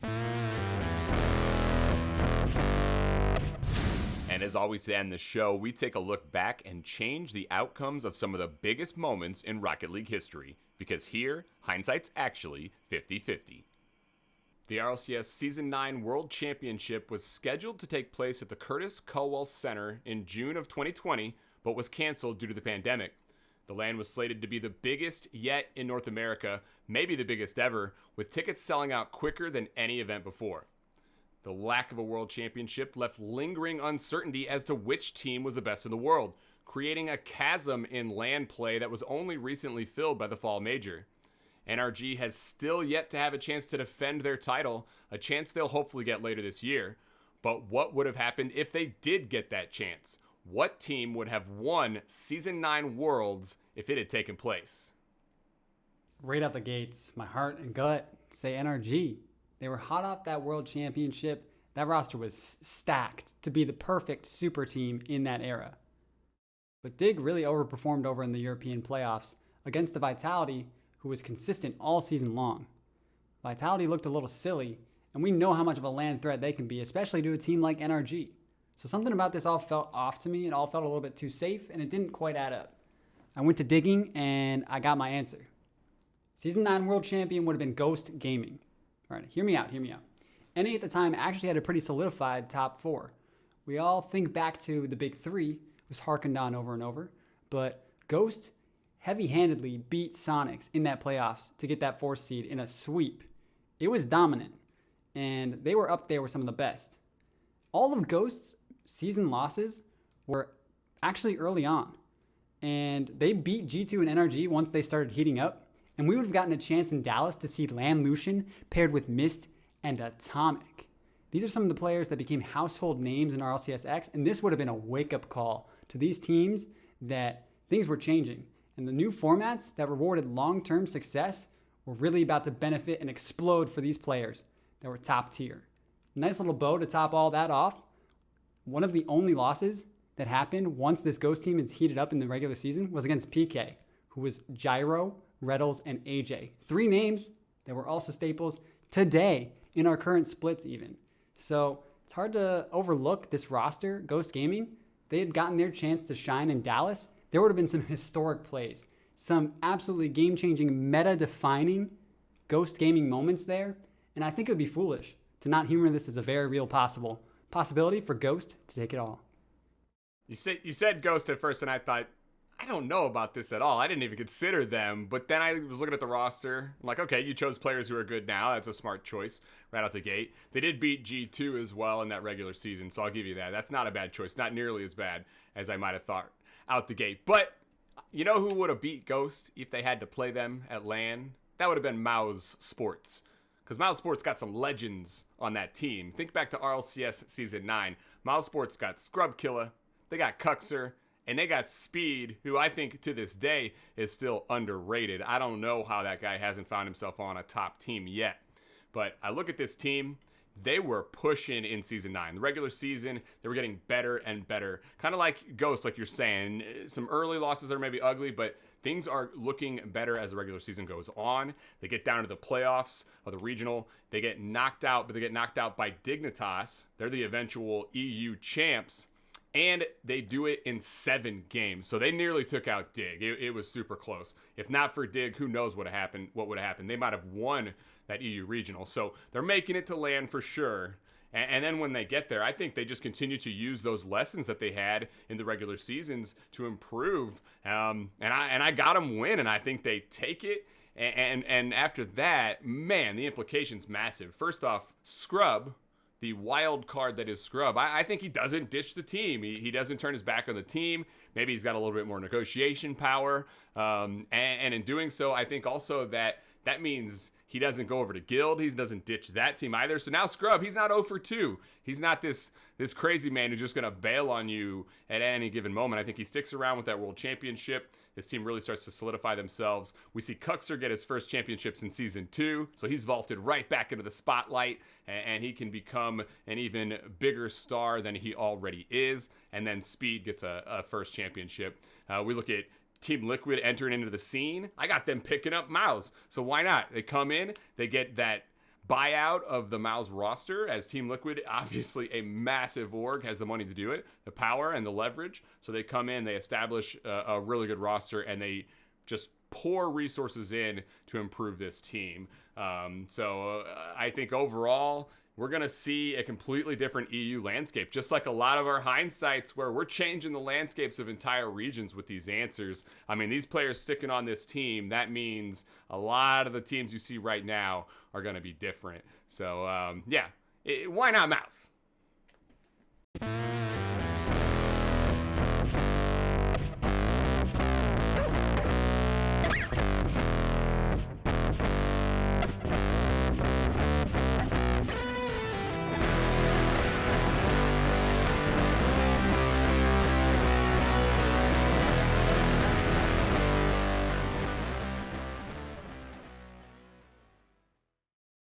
And as always to end the show, we take a look back and change the outcomes of some of the biggest moments in Rocket League history, because here, hindsight's actually 50-50. The RLCS Season 9 World Championship was scheduled to take place at the Curtis Culwell Center in June of 2020, but was canceled due to the pandemic. The LAN was slated to be the biggest yet in North America, maybe the biggest ever, with tickets selling out quicker than any event before. The lack of a world championship left lingering uncertainty as to which team was the best in the world, creating a chasm in LAN play that was only recently filled by the fall major. NRG has still yet to have a chance to defend their title, a chance they'll hopefully get later this year. But what would have happened if they did get that chance? What team would have won Season 9 Worlds if it had taken place? Right out the gates, my heart and gut say NRG. They were hot off that World Championship. That roster was stacked to be the perfect super team in that era. But Dig really overperformed over in the European playoffs against the Vitality, who was consistent all season long. Vitality looked a little silly, and we know how much of a LAN threat they can be, especially to a team like NRG. So something about this all felt off to me. It all felt a little bit too safe, and it didn't quite add up. I went to digging, and I got my answer. Season 9 World Champion would have been Ghost Gaming. All right, hear me out. NA at the time actually had a pretty solidified top 4. We all think back to the big 3, it was harkened on over and over, but Ghost heavy-handedly beat Sonics in that playoffs to get that 4th seed in a sweep. It was dominant, and they were up there with some of the best. All of Ghost's season losses were actually early on, and they beat G2 and NRG once they started heating up, and we would have gotten a chance in Dallas to see Lamb Lucian paired with Mist and Atomic. These are some of the players that became household names in RLCSX, and this would have been a wake-up call to these teams that things were changing. And the new formats that rewarded long-term success were really about to benefit and explode for these players that were top tier. Nice little bow to top all that off. One of the only losses that happened once this Ghost team is heated up in the regular season was against PK, who was Gyro, Reddles, and AJ. 3 names that were also staples today in our current splits even. So it's hard to overlook this roster, Ghost Gaming. They had gotten their chance to shine in Dallas. There would have been some historic plays, some absolutely game-changing, meta-defining Ghost Gaming moments there. And I think it would be foolish to not humor this as a very real possibility for Ghost to take it all. You said Ghost at first, and I thought, I don't know about this at all. I didn't even consider them. But then I was looking at the roster. I'm like, okay, you chose players who are good now. That's a smart choice right out the gate. They did beat G2 as well in that regular season, so I'll give you that. That's not a bad choice. Not nearly as bad as I might have thought out the gate. But you know who would have beat Ghost if they had to play them at LAN? That would have been Mouse Sports. Because Mouse Sports got some legends on that team. Think back to RLCS Season 9. Mouse Sports got Scrub Killa, they got Cuxer, and they got Speed, who I think to this day is still underrated. I don't know how that guy hasn't found himself on a top team yet. But I look at this team, they were pushing in Season 9. The regular season, they were getting better and better. Kind of like Ghost, like you're saying. Some early losses are maybe ugly, but things are looking better as the regular season goes on. They get down to the playoffs of the regional. They get knocked out, but they get knocked out by Dignitas. They're the eventual EU champs. And they do it in 7 games. So they nearly took out Dig. It was super close. If not for Dig, who knows what would have happened. They might have won that EU regional. So they're making it to LAN for sure. And then when they get there, I think they just continue to use those lessons that they had in the regular seasons to improve. And I got them win, and I think they take it. And after that, man, the implication's massive. First off, Scrub, the wild card that is Scrub, I think he doesn't ditch the team. He doesn't turn his back on the team. Maybe he's got a little bit more negotiation power. And in doing so, I think also that means he doesn't go over to Guild. He doesn't ditch that team either. So now Scrub, he's not 0 for 2. He's not this crazy man who's just going to bail on you at any given moment. I think he sticks around with that World Championship. His team really starts to solidify themselves. We see Cuxer get his first championships in Season 2. So he's vaulted right back into the spotlight, and he can become an even bigger star than he already is. And then Speed gets a first championship. We look at Team Liquid entering into the scene. I got them picking up Mouse. So why not? They come in, they get that buyout of the Mouse roster, as Team Liquid, obviously a massive org, has the money to do it, the power and the leverage. So they come in, they establish a really good roster, and they just pour resources in to improve this team. So I think overall, we're going to see a completely different EU landscape, just like a lot of our hindsights where we're changing the landscapes of entire regions with these answers. I mean, these players sticking on this team, that means a lot of the teams you see right now are going to be different. So, why not Mouse?